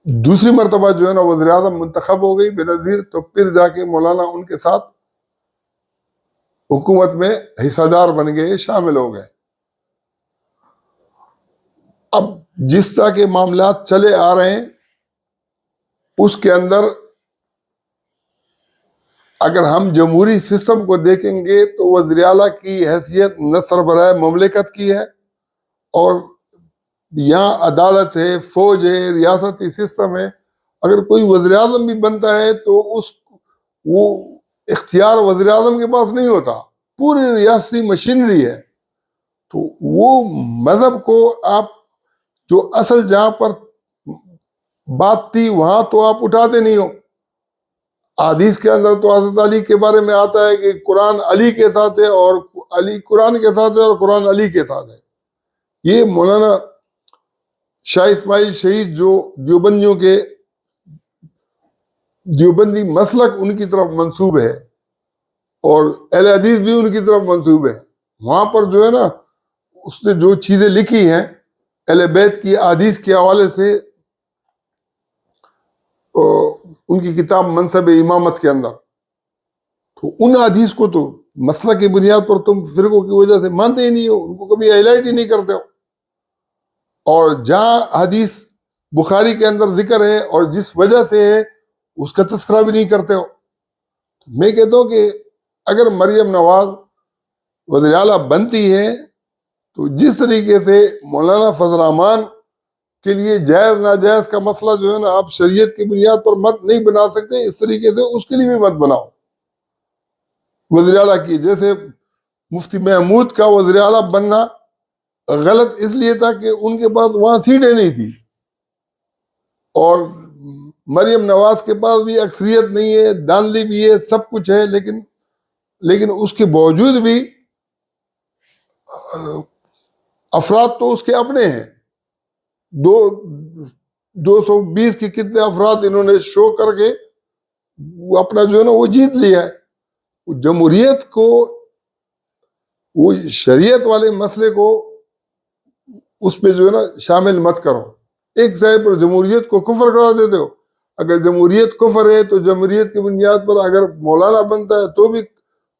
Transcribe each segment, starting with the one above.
دوسری مرتبہ جو ہے نا وزیر اعظم منتخب ہو گئی بے نظیر، تو پھر جا کے مولانا ان کے ساتھ حکومت میں حصہ دار بن گئے، شامل ہو گئے۔ اب جس طرح کے معاملات چلے آ رہے ہیں اس کے اندر اگر ہم جمہوری سسٹم کو دیکھیں گے تو وزیر اعلیٰ کی حیثیت نہ سربراہ مملکت کی ہے، اور یہاں عدالت ہے، فوج ہے، ریاستی سسٹم ہے۔ اگر کوئی وزیر اعظم بھی بنتا ہے تو وہ اختیار وزیر اعظم کے پاس نہیں ہوتا، پوری ریاستی مشینری ہے۔ تو وہ مذہب کو آپ جو اصل جہاں پر بات تھی وہاں تو آپ اٹھاتے نہیں ہو۔ حدیث کے اندر تو حضرت علی کے بارے میں آتا ہے کہ قرآن علی کے ساتھ ہے، اور علی قرآن کے ساتھ ہے، اور قرآن علی کے ساتھ ہے۔ یہ مولانا شاہ اسماعیل شہید جو دیوبندیوں کے دیوبندی مسلک ان کی طرف منسوب ہے، اور اہل حدیث بھی ان کی طرف منسوب ہے، وہاں پر جو ہے نا اس نے جو چیزیں لکھی ہیں اہل بیت کی احادیث کے حوالے سے، ان کی کتاب منصب امامت کے اندر، تو ان حدیث کو تو مسئلہ کی بنیاد پر تم فرقوں کی وجہ سے مانتے ہی نہیں ہو، ان کو کبھی ہائی لائٹ ہی نہیں کرتے ہو۔ اور جہاں حدیث بخاری کے اندر ذکر ہے اور جس وجہ سے ہے اس کا تذکرہ بھی نہیں کرتے ہو۔ میں کہتا ہوں کہ اگر مریم نواز وزیر اعلیٰ بنتی ہے تو جس طریقے سے مولانا فضل الرحمان کے لیے جائز ناجائز کا مسئلہ جو ہے نا آپ شریعت کی بنیاد پر مت نہیں بنا سکتے، اس طریقے سے اس کے لیے بھی مت بناؤ وزیر اعلیٰ کی۔ جیسے مفتی محمود کا وزیر اعلیٰ بننا غلط اس لیے تھا کہ ان کے پاس وہاں سیٹیں نہیں تھی، اور مریم نواز کے پاس بھی اکثریت نہیں ہے، دانلی بھی ہے، سب کچھ ہے، لیکن اس کے باوجود بھی افراد تو اس کے اپنے ہیں۔ 220 کے کتنے افراد انہوں نے شو کر کے وہ اپنا جو ہے نا وہ جیت لیا ہے۔ جمہوریت کو، وہ شریعت والے مسئلے کو اس پہ جو ہے نا شامل مت کرو۔ ایک سائڈ پر جمہوریت کو کفر قرار دیتے ہو۔ اگر جمہوریت کفر ہے تو جمہوریت کی بنیاد پر اگر مولانا بنتا ہے تو بھی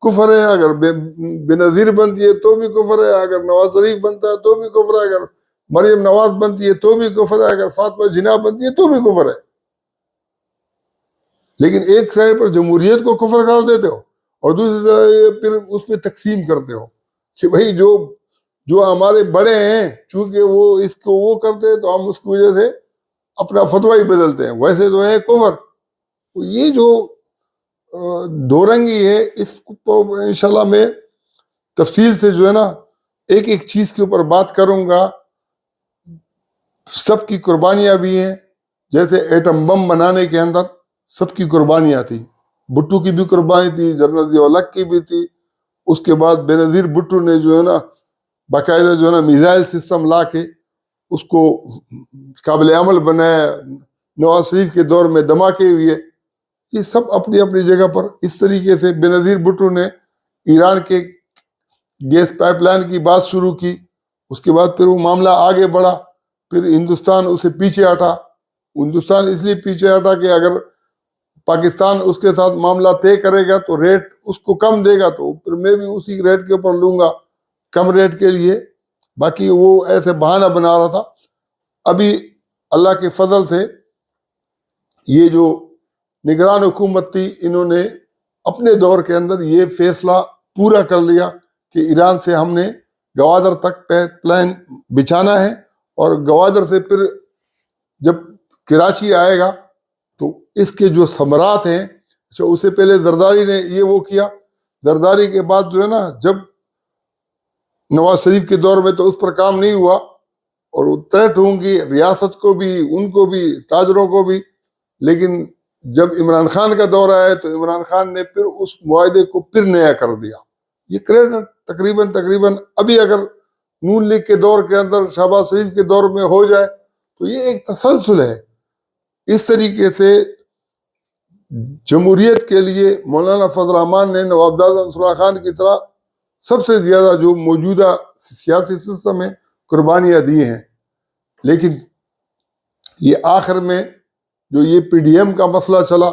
کفر ہے، اگر بے نظیر بنتی ہے تو بھی کفر ہے، اگر نواز شریف بنتا ہے تو بھی کفر ہے، اگر مریم نواز بنتی ہے تو بھی کفر ہے، اگر فاطمہ جناح بنتی ہے تو بھی کفر ہے۔ لیکن ایک سائڈ پر جمہوریت کو کفر قرار دیتے ہو اور دوسری طرف پھر اس پہ تقسیم کرتے ہو کہ بھائی جو ہمارے بڑے ہیں چونکہ وہ اس کو وہ کرتے ہیں تو ہم اس کی وجہ سے اپنا فتویٰ ہی بدلتے ہیں، ویسے تو ہے کفر۔ یہ جو دو رنگی ہے، اس کو انشاءاللہ میں تفصیل سے جو ہے نا ایک ایک چیز کے اوپر بات کروں گا۔ سب کی قربانیاں بھی ہیں، جیسے ایٹم بم بنانے کے اندر سب کی قربانیاں تھی، بھٹو کی بھی قربانی تھی، جنرل ضیاء الحق کی بھی تھی، اس کے بعد بے نظیر بھٹو نے جو ہے نا باقاعدہ جو ہے نا میزائل سسٹم لا کے اس کو قابل عمل بنایا، نواز شریف کے دور میں دھماکے ہوئے، یہ سب اپنی اپنی جگہ پر۔ اس طریقے سے بے نظیر بھٹو نے ایران کے گیس پائپ لائن کی بات شروع کی، اس کے بعد پھر وہ معاملہ آگے بڑھا، پھر ہندوستان اسے پیچھے ہٹا۔ ہندوستان اس لیے پیچھے ہٹا کہ اگر پاکستان اس کے ساتھ معاملہ طے کرے گا تو ریٹ اس کو کم دے گا، تو پھر میں بھی اسی ریٹ کے اوپر لوں گا کم ریٹ کے لیے۔ باقی وہ ایسے بہانہ بنا رہا تھا۔ ابھی اللہ کے فضل سے یہ جو نگران حکومت تھی، انہوں نے اپنے دور کے اندر یہ فیصلہ پورا کر لیا کہ ایران سے ہم نے گوادر تک پائپ لائن بچھانا ہے، اور گوادر سے پھر جب کراچی آئے گا تو اس کے جو ثمرات ہیں، اسے پہلے زرداری نے یہ وہ کیا، زرداری کے بعد جو ہے نا جب نواز شریف کے دور میں تو اس پر کام نہیں ہوا، اور وہ تھریٹ ہوں گی ریاست کو بھی، ان کو بھی، تاجروں کو بھی۔ لیکن جب عمران خان کا دور آیا تو عمران خان نے پھر اس معاہدے کو پھر نیا کر دیا۔ یہ کریڈٹ تقریباً ابھی اگر نون لیگ کے دور کے اندر شہباز شریف کے دور میں ہو جائے تو یہ ایک تسلسل ہے۔ اس طریقے سے جمہوریت کے لیے مولانا فضل الرحمان نے نوابزادہ انصر اللہ خان کی طرح سب سے زیادہ جو موجودہ سیاسی سسٹم میں قربانیاں دی ہیں، لیکن یہ آخر میں جو یہ پی ڈی ایم کا مسئلہ چلا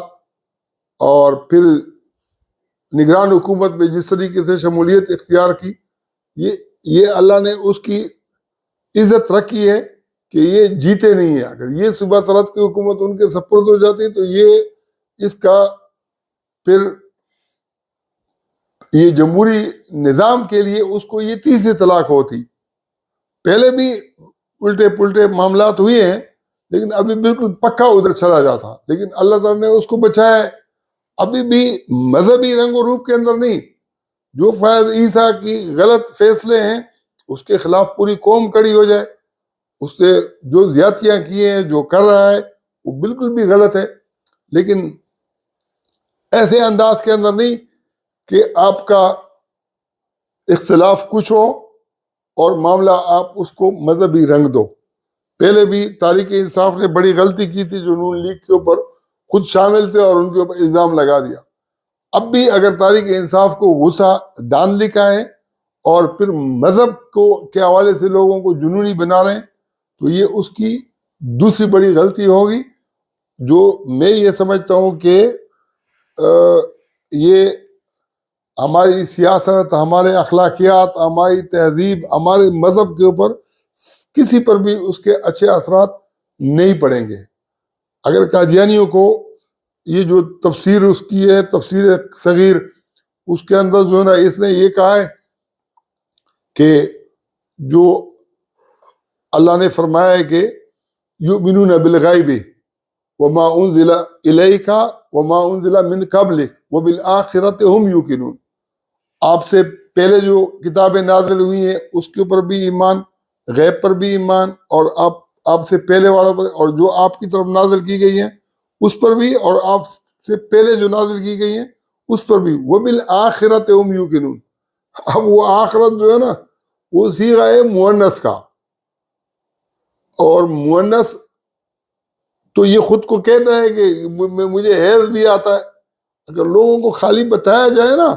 اور پھر نگران حکومت میں جس طریقے سے شمولیت اختیار کی، یہ اللہ نے اس کی عزت رکھی ہے کہ یہ جیتے نہیں ہیں. اگر یہ صوبہ سرحد کی حکومت ان کے سپرد ہو جاتی تو یہ اس کا پھر یہ جمہوری نظام کے لیے اس کو یہ تیسری طلاق ہوتی. پہلے بھی الٹے پلٹے معاملات ہوئے ہیں لیکن ابھی بالکل پکا ادھر چلا جاتا، لیکن اللہ تعالیٰ نے اس کو بچایا ہے. ابھی بھی مذہبی رنگ و روپ کے اندر نہیں، جو فیض عیسیٰ کی غلط فیصلے ہیں اس کے خلاف پوری قوم کڑی ہو جائے. اس سے جو زیادتیاں کیے ہیں، جو کر رہا ہے وہ بالکل بھی غلط ہے، لیکن ایسے انداز کے اندر نہیں کہ آپ کا اختلاف کچھ ہو اور معاملہ آپ اس کو مذہبی رنگ دو. پہلے بھی تحریک انصاف نے بڑی غلطی کی تھی جو نون لیگ کے اوپر خود شامل تھے اور ان کے اوپر الزام لگا دیا. اب بھی اگر تحریک انصاف کو غصہ دان لکھائیں اور پھر مذہب کے حوالے سے لوگوں کو جنونی بنا رہے ہیں تو یہ اس کی دوسری بڑی غلطی ہوگی. جو میں یہ سمجھتا ہوں کہ یہ ہماری سیاست، ہمارے اخلاقیات، ہماری تہذیب، ہمارے مذہب کے اوپر کسی پر بھی اس کے اچھے اثرات نہیں پڑیں گے. اگر قادیانیوں کو یہ جو تفسیر اس کی ہے، تفسیر صغیر، اس کے اندر جو ہے نا اس نے یہ کہا ہے کہ جو اللہ نے فرمایا ہے کہ یؤمنون بالغیب وما انزل الیک وما انزل من قبلک وبالآخرۃ ہم یوقنون. آپ سے پہلے جو کتابیں نازل ہوئی ہیں اس کے اوپر بھی ایمان، غیب پر بھی ایمان، اور آپ سے پہلے والوں پر، اور جو آپ کی طرف نازل کی گئی ہیں اس پر بھی، اور آپ سے پہلے جو نازل کی گئی ہیں اس پر بھی. وبالآخرۃ ہم یوقنون. اب وہ آخرت جو ہے نا وہ صیغہ ہے مؤنث کا، اور مؤنث تو یہ خود کو کہتا ہے کہ مجھے حیض بھی آتا ہے. اگر لوگوں کو خالی بتایا جائے نا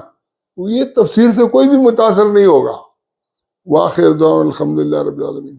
تو یہ تفسیر سے کوئی بھی متاثر نہیں ہوگا. وآخر دعوانا الحمدللہ رب العالمین.